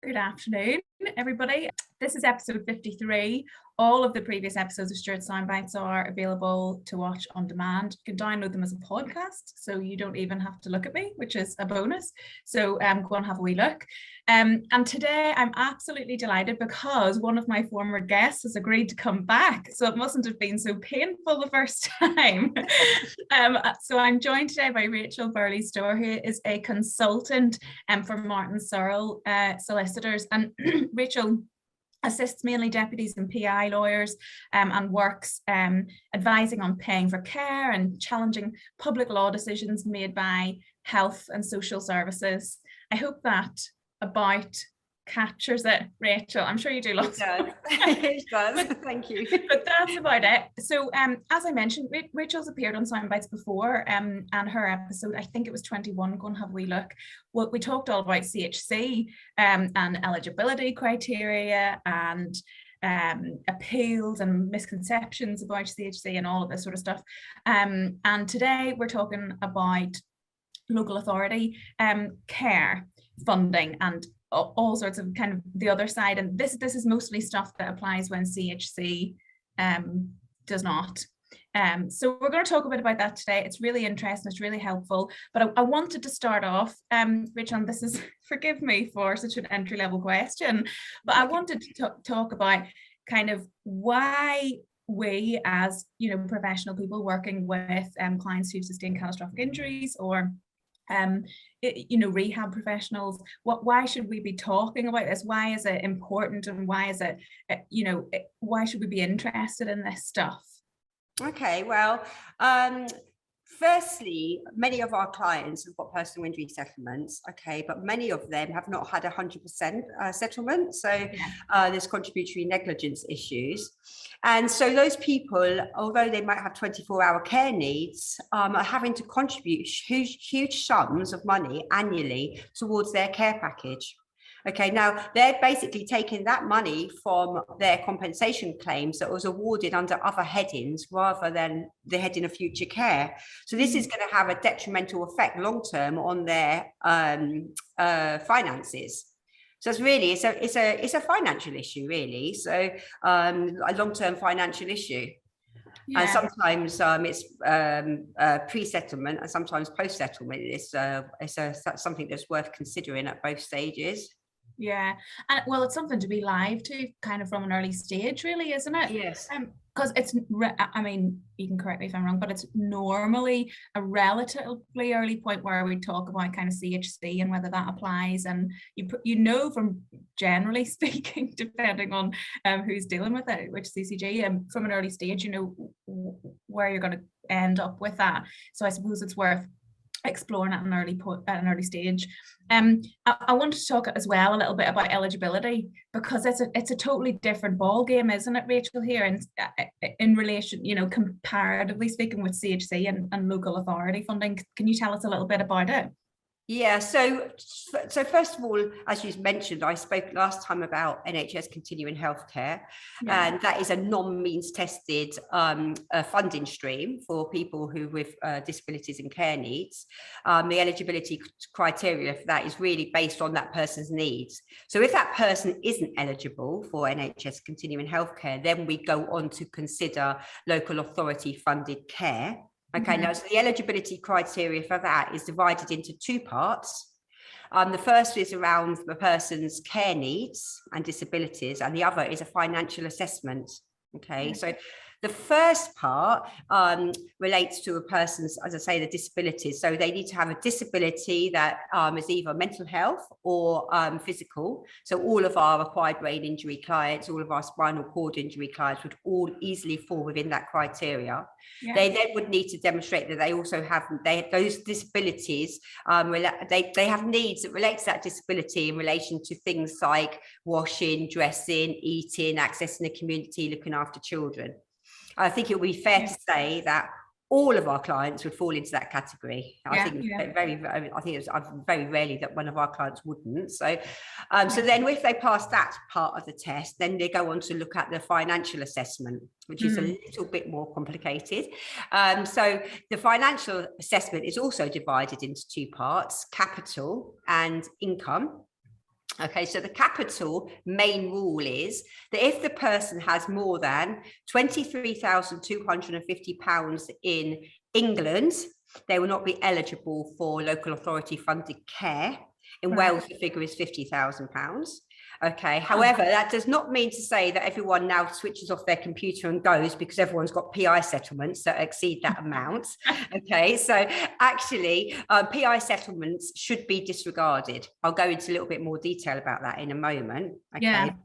Good afternoon, everybody. This is episode 53. All of the previous episodes of Stewarts Soundbites are available to watch on demand. You can download them as a podcast, so you don't even have to look at me, which is a bonus. So go and have a wee look. And today I'm absolutely delighted because one of my former guests has agreed to come back. So it mustn't have been so painful the first time. So I'm joined today by Rachel Burley-Stower, who is a consultant for Martin Searle Solicitors. And Rachel assists mainly deputies and PI lawyers and works advising on paying for care and challenging public law decisions made by health and social services. I hope that about captures it, Rachel. I'm sure you do lots. It does. Thank you. But that's about it. So as I mentioned, Rachel's appeared on Soundbites before, and her episode, I think it was 21, go and have a wee look. Well, we talked all about CHC and eligibility criteria and appeals and misconceptions about CHC and all of this sort of stuff. And today we're talking about local authority care funding and all sorts of kind of the other side, and this is mostly stuff that applies when CHC does not. So we're going to talk a bit about that today. It's really interesting, it's really helpful, but I wanted to start off, Rachel, and this is, forgive me for such an entry-level question, but I wanted to talk about kind of why we as, professional people working with clients who've sustained catastrophic injuries or rehab professionals, why should we be talking about this? Why is it important, and why is it, why should we be interested in this stuff? Okay, well, firstly, many of our clients have got personal injury settlements, okay, but many of them have not had 100% settlement. So there's contributory negligence issues. And so those people, although they might have 24-hour care needs, are having to contribute huge sums of money annually towards their care package. Okay, now they're basically taking that money from their compensation claims that was awarded under other headings rather than the heading of future care. So this is going to have a detrimental effect long term on their finances. So it's really it's a financial issue, really. So a long-term financial issue. Yeah. And sometimes it's pre-settlement and sometimes post-settlement. It's something that's worth considering at both stages. Yeah, and well, it's something to be live to kind of from an early stage, really, isn't it? Yes. Because it's, I mean, you can correct me if I'm wrong, but it's normally a relatively early point where we talk about kind of CHC and whether that applies, and from generally speaking, depending on who's dealing with it, which CCG, and from an early stage, where you're going to end up with that. So I suppose it's worth exploring at an early stage. I want to talk as well a little bit about eligibility, because it's a totally different ball game, isn't it, Rachel, here in relation, comparatively speaking, with CHC and local authority funding. Can you tell us a little bit about it? Yeah, so first of all, as you mentioned, I spoke last time about NHS continuing healthcare, and that is a non-means tested funding stream for people who with disabilities and care needs. The eligibility criteria for that is really based on that person's needs. So if that person isn't eligible for NHS continuing healthcare, then we go on to consider local authority funded care. Okay, now so the eligibility criteria for that is divided into two parts. The first is around the person's care needs and disabilities, and the other is a financial assessment. Okay, so the first part relates to a person's, as I say, the disabilities. So they need to have a disability that is either mental health or physical. So all of our acquired brain injury clients, all of our spinal cord injury clients would all easily fall within that criteria. Yeah. They then would need to demonstrate that they also have those disabilities. They have needs that relate to that disability in relation to things like washing, dressing, eating, accessing the community, looking after children. I think it would be fair to say that all of our clients would fall into that category. I think it's very rarely that one of our clients wouldn't. So, so then if they pass that part of the test, then they go on to look at the financial assessment, which is a little bit more complicated. So the financial assessment is also divided into two parts: capital and income. Okay, so the capital main rule is that if the person has more than £23,250 in England, they will not be eligible for local authority funded care. In Wales, the figure is £50,000. Okay, however, that does not mean to say that everyone now switches off their computer and goes, because everyone's got PI settlements that exceed that amount. Okay, so actually PI settlements should be disregarded. I'll go into a little bit more detail about that in a moment. Okay,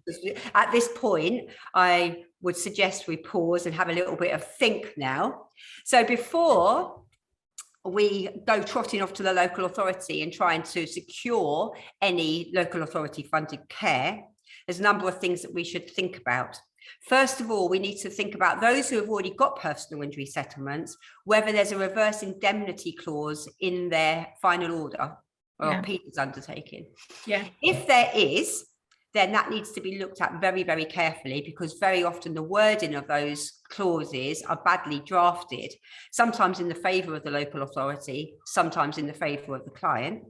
at this point I would suggest we pause and have a little bit of think now. So before we go trotting off to the local authority and trying to secure any local authority funded care, there's a number of things that we should think about. First of all, we need to think about those who have already got personal injury settlements, whether there's a reverse indemnity clause in their final order or appeals undertaking. If there is, then that needs to be looked at very, very carefully, because very often the wording of those clauses are badly drafted, sometimes in the favour of the local authority, sometimes in the favour of the client.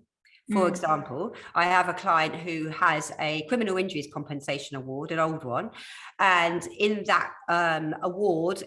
For example, I have a client who has a criminal injuries compensation award, an old one, and in that award,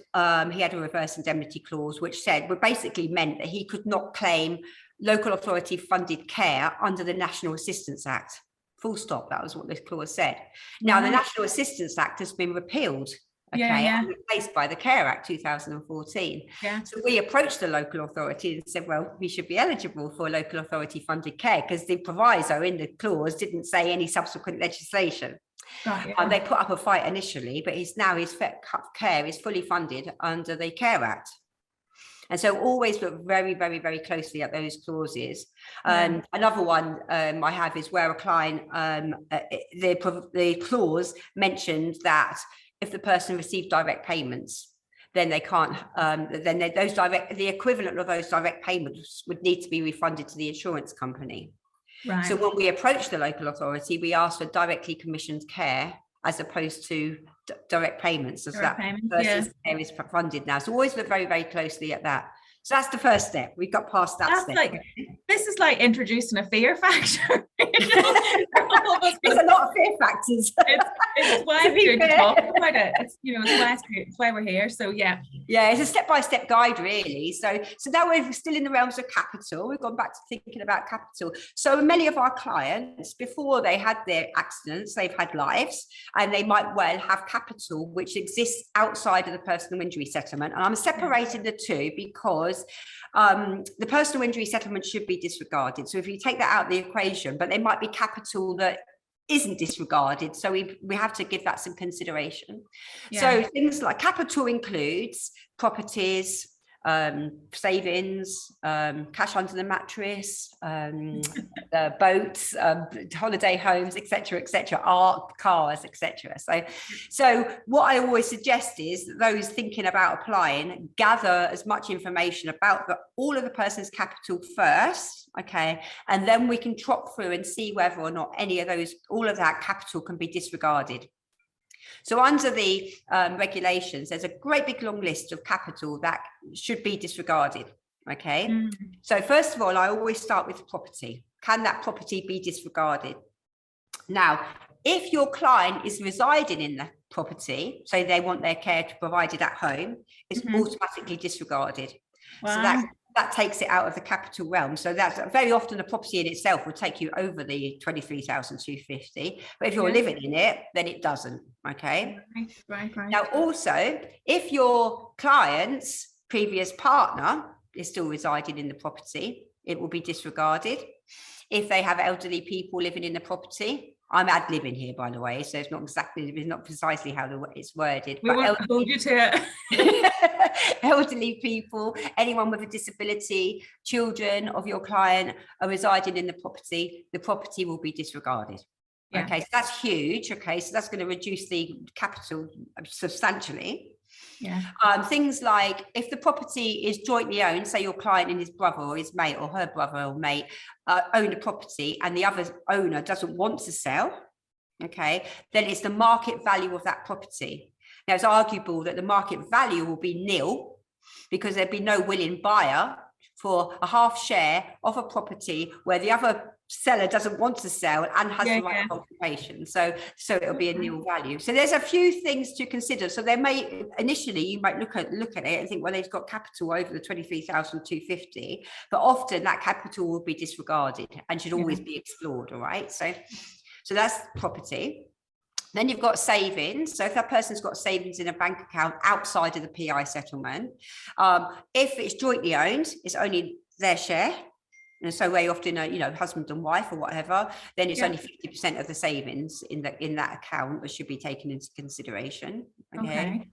he had a reverse indemnity clause, which basically meant that he could not claim local authority funded care under the National Assistance Act. Full stop. That was what this clause said. Now, the National Assistance Act has been repealed, and replaced by the Care Act 2014. So we approached the local authority and said, well, we should be eligible for local authority funded care, because the proviso in the clause didn't say any subsequent legislation. They put up a fight initially, but his care is fully funded under the Care Act. And so always look very, very, very closely at those clauses. Another one I have is where a client, the clause mentioned that if the person received direct payments, then they can't, the equivalent of those direct payments would need to be refunded to the insurance company. So when we approach the local authority, we ask for directly commissioned care as opposed to direct payments, as that person's care is funded now. So always look very, very closely at that. So that's the first step. We've got past that step. This is like introducing a fear factor. There's a lot of fear factors. It's why it's good to talk about it. It's why we're here. So it's a step-by-step guide, really. So now we're still in the realms of capital. We've gone back to thinking about capital. So many of our clients, before they had their accidents, they've had lives, and they might well have capital which exists outside of the personal injury settlement. And I'm separating the two because the personal injury settlement should be disregarded. So if you take that out of the equation, but there might be capital that isn't disregarded, so we have to give that some consideration. So things like capital includes properties, savings, cash under the mattress, boats, holiday homes, etc., art, cars, etc. So what I always suggest is that those thinking about applying gather as much information about all of the person's capital first, and then we can trot through and see whether or not all of that capital can be disregarded. So under the regulations, there's a great big long list of capital that should be disregarded. So first of all, I always start with property. Can that property be disregarded? Now, if your client is residing in the property, so they want their care provided at home, it's automatically disregarded. So that takes it out of the capital realm. So that's very often the property in itself will take you over the 23,250. But if you're living in it, then it doesn't. Right. Now, also, if your client's previous partner is still residing in the property, it will be disregarded. If they have elderly people living in the property, I'm ad-libbing here, by the way, so it's not precisely how it's worded. We won't hold you to it. Elderly people, anyone with a disability, children of your client are residing in the property will be disregarded. So that's huge. So that's going to reduce the capital substantially. Things like if the property is jointly owned, say your client and his brother or his mate or her brother or mate own a property and the other owner doesn't want to sell, then it's the market value of that property. Now, it's arguable that the market value will be nil because there'd be no willing buyer for a half share of a property where the other seller doesn't want to sell and has the right occupation, so it'll be a nil value. So there's a few things to consider. So there may initially you might look at it and think, well, they've got capital over the 23,250, but often that capital will be disregarded and should always be explored. All right, so that's property. Then you've got savings. So if that person's got savings in a bank account outside of the PI settlement, if it's jointly owned, it's only their share. And so very often, husband and wife or whatever, then it's only 50% of the savings in that account that should be taken into consideration. Okay.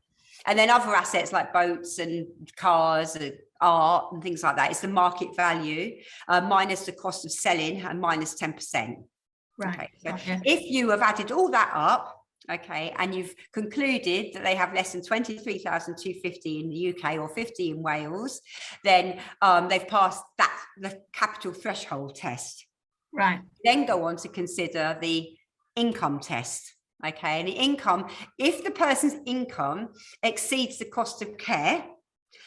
And then other assets like boats and cars and art and things like that, it's the market value minus the cost of selling and minus 10%. Right. Okay. So if you have added all that up, okay, and you've concluded that they have less than 23,250 in the UK or 50 in Wales, then they've passed the capital threshold test. Right. Then go on to consider the income test. Okay, and the income, if the person's income exceeds the cost of care,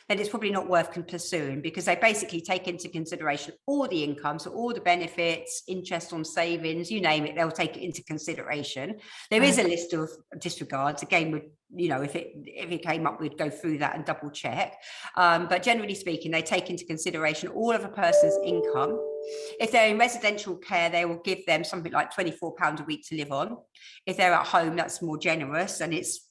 then it's probably not worth pursuing, because they basically take into consideration all the income, so all the benefits, interest on savings, you name it, they'll take it into consideration. There is a list of disregards. Again, if it came up, we'd go through that and double check. But generally speaking, they take into consideration all of a person's income. If they're in residential care, they will give them something like £24 a week to live on. If they're at home, that's more generous, and it's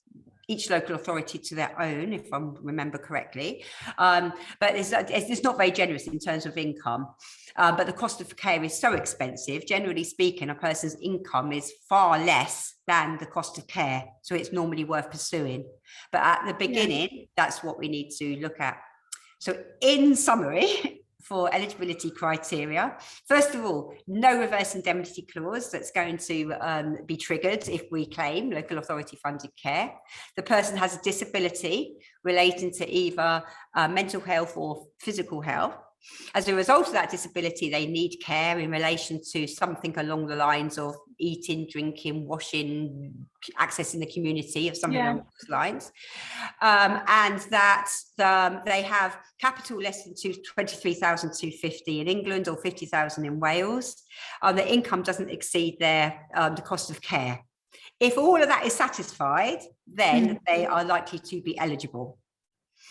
each local authority to their own, if I remember correctly. But it's not very generous in terms of income. But the cost of care is so expensive. Generally speaking, a person's income is far less than the cost of care. So it's normally worth pursuing. But at the beginning, that's what we need to look at. So in summary, for eligibility criteria, first of all, no reverse indemnity clause that's going to be triggered if we claim local authority funded care. The person has a disability relating to either mental health or physical health. As a result of that disability, they need care in relation to something along the lines of eating, drinking, washing, accessing the community, of something along those lines. And that they have capital less than 23,250 in England or 50,000 in Wales. The income doesn't exceed the cost of care. If all of that is satisfied, then they are likely to be eligible.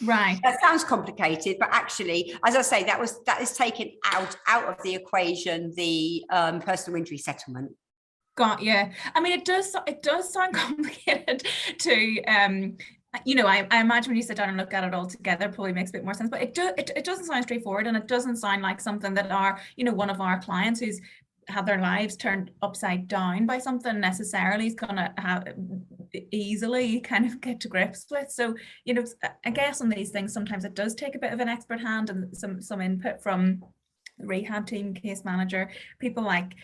Right. That sounds complicated, but actually, as I say, that is taken out of the equation, the personal injury settlement. Got you. I mean, it does sound complicated to I imagine when you sit down and look at it all together, probably makes a bit more sense. But it doesn't sound straightforward, and it doesn't sound like something that one of our clients who's had their lives turned upside down by something necessarily is going to have easily kind of get to grips with. So I guess on these things sometimes it does take a bit of an expert hand and some input from the rehab team, case manager, people like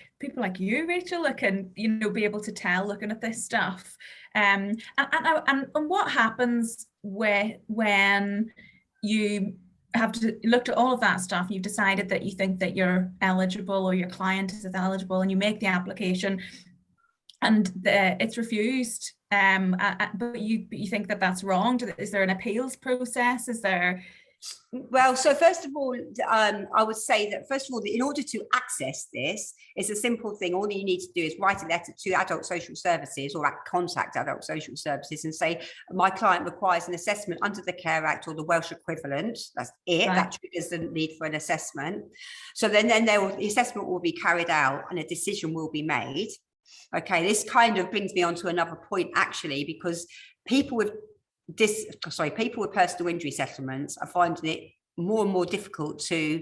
you, Rachel, that can be able to tell looking at this stuff. And what happens when you have looked at all of that stuff, you've decided that you think that you're eligible or your client is eligible, and you make the application and it's refused, but you think that that's wrong? Is there an appeals process? Is there? Well, so first of all, I would say that first of all, in order to access this, it's a simple thing. All you need to do is write a letter to Adult Social Services or contact Adult Social Services and say, my client requires an assessment under the Care Act or the Welsh equivalent. That's it. Right. That triggers the need for an assessment. So then the assessment will be carried out and a decision will be made. Okay, this kind of brings me on to another point, actually, because people with personal injury settlements are finding it more and more difficult to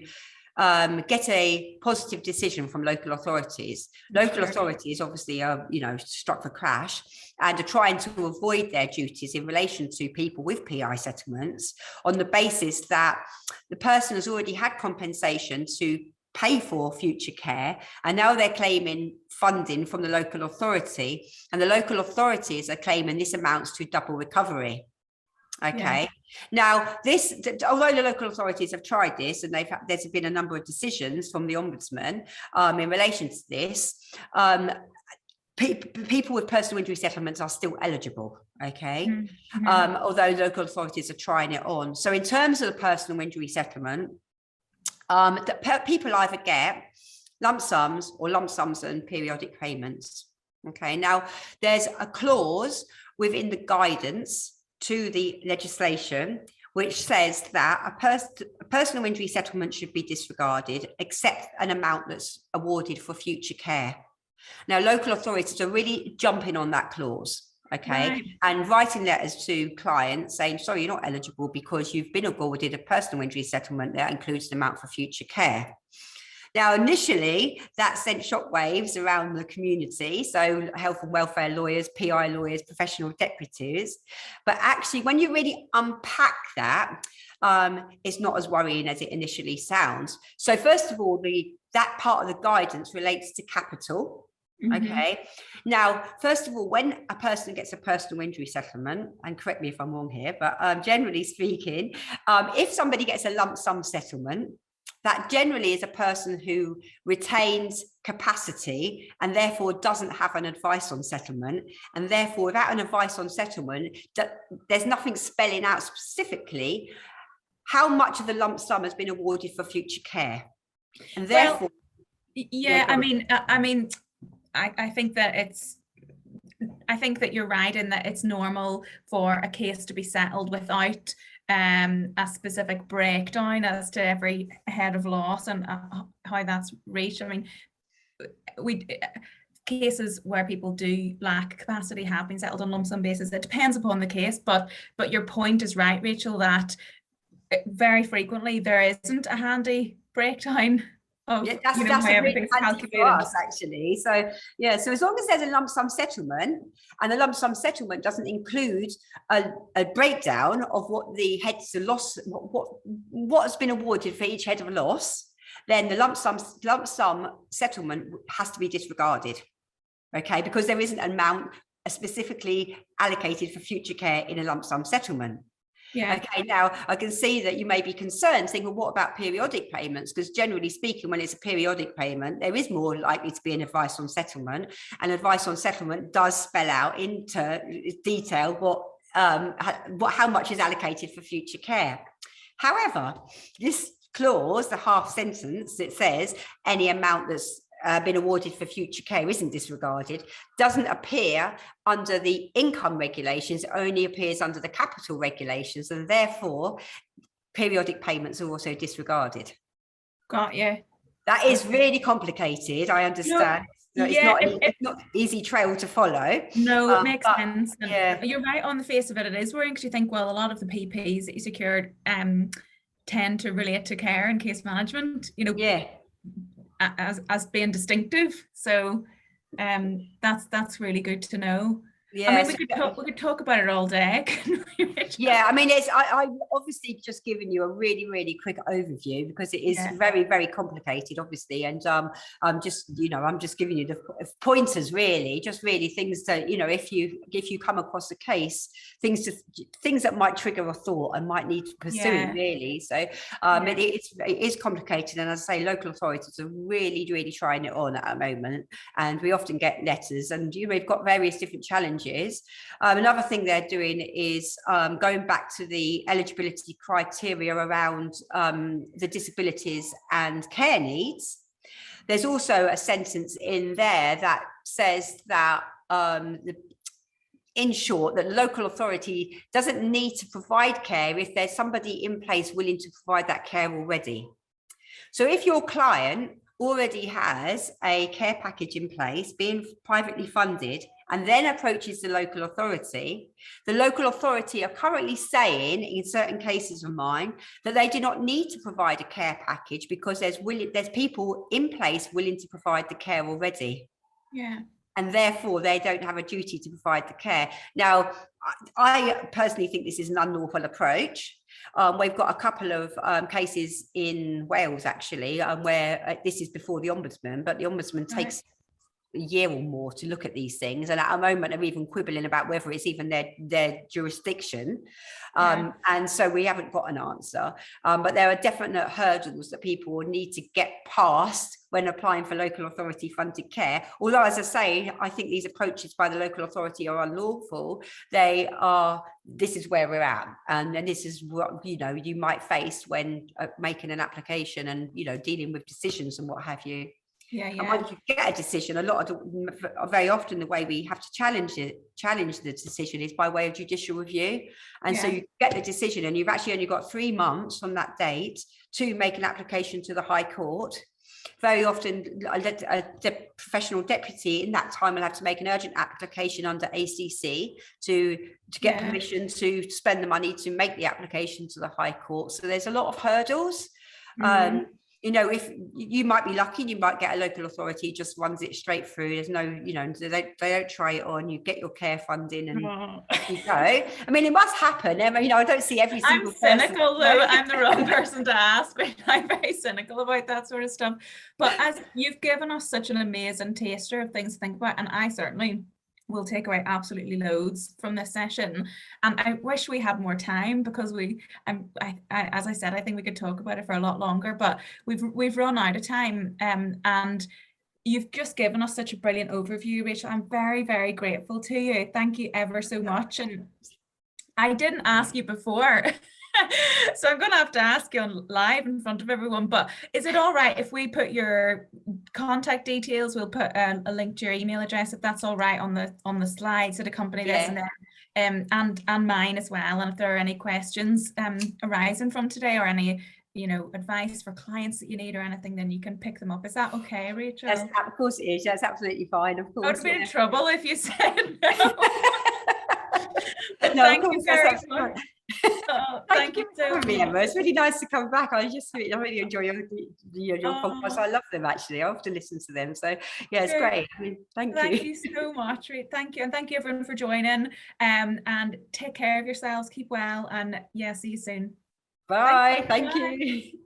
get a positive decision from local authorities. Local authorities obviously are, struck for crash and are trying to avoid their duties in relation to people with PI settlements on the basis that the person has already had compensation to pay for future care, and now they're claiming funding from the local authority, and the local authorities are claiming this amounts to double recovery. Okay. Now, although the local authorities have tried this, and there's been a number of decisions from the Ombudsman in relation to this, people with personal injury settlements are still eligible. Okay. Mm-hmm. Although local authorities are trying it on. So in terms of the personal injury settlement, that people either get lump sums or lump sums and periodic payments. Okay, now there's a clause within the guidance to the legislation which says that a personal injury settlement should be disregarded except an amount that's awarded for future care. Now, local authorities are really jumping on that clause. Okay, right. And writing letters to clients saying, sorry, you're not eligible because you've been awarded a personal injury settlement that includes an amount for future care. Now, initially, that sent shockwaves around the community, so health and welfare lawyers, PI lawyers, professional deputies. But actually, when you really unpack that, it's not as worrying as it initially sounds. So first of all, that part of the guidance relates to capital. Okay. Now, first of all, when a person gets a personal injury settlement, and correct me if I'm wrong here, but generally speaking, if somebody gets a lump sum settlement, that generally is a person who retains capacity and therefore doesn't have an advice on settlement. And therefore, without an advice on settlement, there's nothing spelling out specifically how much of the lump sum has been awarded for future care. And therefore, I think that you're right in that it's normal for a case to be settled without a specific breakdown as to every head of loss and how that's reached. I mean, cases where people do lack capacity have been settled on lump sum basis. It depends upon the case, but your point is right, Rachel, that very frequently there isn't a handy breakdown. That's really handy for us, actually. So so as long as there's a lump sum settlement and the lump sum settlement doesn't include a breakdown of what the heads of loss, what has been awarded for each head of loss, then the lump sum settlement has to be disregarded. Okay, because there isn't an amount specifically allocated for future care in a lump sum settlement. Yeah. Okay, now I can see that you may be concerned, saying, well, what about periodic payments? Because generally speaking, when it's a periodic payment, there is more likely to be an advice on settlement, and advice on settlement does spell out into detail how much is allocated for future care. However, this clause, the half sentence, it says any amount that's been awarded for future care isn't disregarded, doesn't appear under the income regulations, it only appears under the capital regulations, and therefore periodic payments are also disregarded. Got you. That is really complicated, I understand. No, it's not an easy trail to follow. No, it makes sense. And you're right on the face of it. It is worrying because you think, well, a lot of the PPs that you secured tend to relate to care and case management, as being distinctive. So that's really good to know. Yeah, I mean, we could talk about it all day. Yeah, I mean, I obviously just given you a really, really quick overview because it is very, very complicated, obviously, and I'm just giving you the pointers, really, just really things that, if you come across a case, things that might trigger a thought and might need pursuing, really. So it is complicated, and as I say, local authorities are really, really trying it on at the moment, and we often get letters, and we've got various different challenges. Another thing they're doing is going back to the eligibility criteria around the disabilities and care needs. There's also a sentence in there that says that in short, that the local authority doesn't need to provide care if there's somebody in place willing to provide that care already. So if your client already has a care package in place, being privately funded, and then approaches the local authority are currently saying, in certain cases of mine, that they do not need to provide a care package because there's people in place willing to provide the care already. Yeah. And therefore, they don't have a duty to provide the care. Now, I personally think this is an unlawful approach. We've got a couple of cases in Wales, actually, where this is before the Ombudsman, but the Ombudsman takes a year or more to look at these things, and at a moment they're even quibbling about whether it's even their jurisdiction, and so we haven't got an answer, but there are definite hurdles that people will need to get past when applying for local authority funded care. Although, as I say, I think these approaches by the local authority are unlawful. This is where we're at, and this is what you might face when making an application and dealing with decisions and what have you. And once you get a decision, very often the way we have to challenge the decision is by way of judicial review. And so you get the decision, and you've actually only got 3 months from that date to make an application to the High Court. Very often a professional deputy in that time will have to make an urgent application under ACC to get permission to spend the money to make the application to the High Court. So there's a lot of hurdles. You know, if you might be lucky, you might get a local authority just runs it straight through. There's no, you know, they don't try it on. You get your care funding and you go. I mean, it must happen. I mean, you know, I don't see every single person. I'm cynical though. I'm the wrong person to ask. I'm very cynical about that sort of stuff. But as you've given us such an amazing taster of things to think about, and I certainly will take away absolutely loads from this session, and I wish we had more time, because as I said, I think we could talk about it for a lot longer, but we've run out of time, and you've just given us such a brilliant overview, Rachel. I'm very, very grateful to you. Thank you ever so much. And I didn't ask you before, so I'm going to have to ask you on live in front of everyone, but is it all right if we put your contact details? We'll put a link to your email address, if that's all right, on the slides that accompany this, and then and mine as well. And if there are any questions arising from today, or any, you know, advice for clients that you need or anything, then you can pick them up. Is that okay, Rachel? Yes, of course it is. That's absolutely fine. Of course. I would be in trouble if you said no. No, thank you very much. Thank you so much. Emma. It's really nice to come back. I really enjoy your podcast. I love them, actually. I often listen to them. So yeah, it's great. I mean, thank you. Thank you so much. Thank you. And thank you everyone for joining. And take care of yourselves. Keep well. And see you soon. Bye. Thank you.